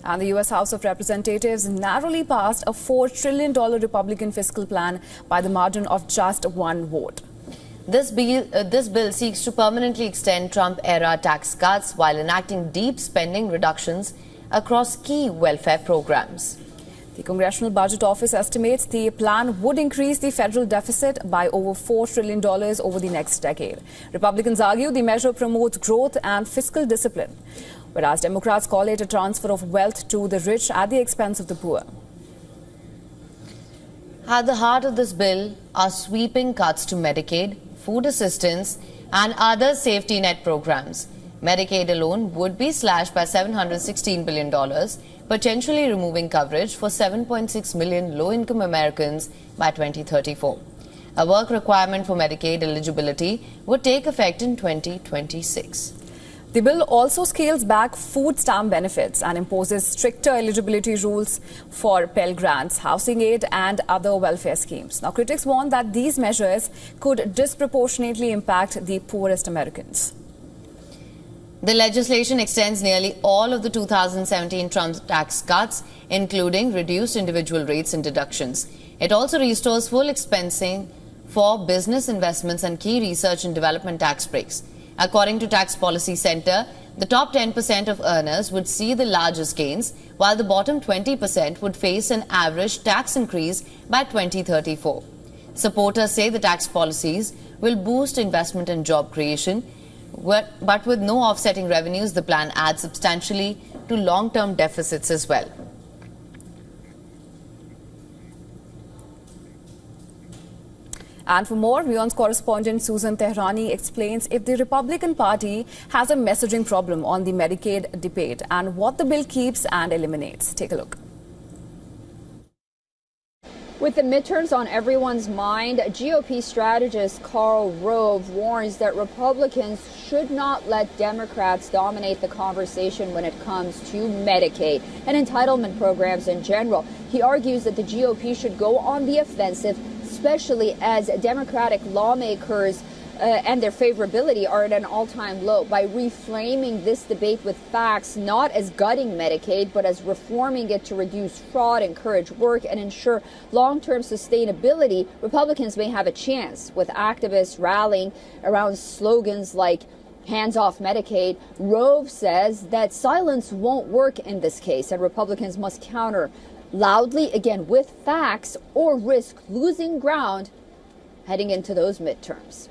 And the U.S. House of Representatives narrowly passed a $4 trillion Republican fiscal plan by the margin of just one vote. This bill seeks to permanently extend Trump-era tax cuts while enacting deep spending reductions across key welfare programs. The Congressional Budget Office estimates the plan would increase the federal deficit by over $4 trillion over the next decade. Republicans argue the measure promotes growth and fiscal discipline, whereas Democrats call it a transfer of wealth to the rich at the expense of the poor. At the heart of this bill are sweeping cuts to Medicaid, food assistance, and other safety net programs. Medicaid alone would be slashed by $716 billion, potentially removing coverage for 7.6 million low-income Americans by 2034. A work requirement for Medicaid eligibility would take effect in 2026. The bill also scales back food stamp benefits and imposes stricter eligibility rules for Pell Grants, housing aid and other welfare schemes. Now, critics warn that these measures could disproportionately impact the poorest Americans. The legislation extends nearly all of the 2017 Trump tax cuts, including reduced individual rates and deductions. It also restores full expensing for business investments and key research and development tax breaks. According to Tax Policy Center, the top 10% of earners would see the largest gains, while the bottom 20% would face an average tax increase by 2034. Supporters say the tax policies will boost investment and job creation, but with no offsetting revenues, the plan adds substantially to long-term deficits as well. And for more, WION's correspondent Susan Tehrani explains if the Republican Party has a messaging problem on the Medicaid debate and what the bill keeps and eliminates. Take a look. With the midterms on everyone's mind, GOP strategist Karl Rove warns that Republicans should not let Democrats dominate the conversation when it comes to Medicaid and entitlement programs in general. He argues that the GOP should go on the offensive, especially as Democratic lawmakers and their favorability are at an all-time low, by reframing this debate with facts, not as gutting Medicaid, but as reforming it to reduce fraud, encourage work, and ensure long-term sustainability. Republicans may have a chance, with activists rallying around slogans like hands off Medicaid. Rove says that silence won't work in this case, and Republicans must counter loudly, again with facts, or risk losing ground heading into those midterms.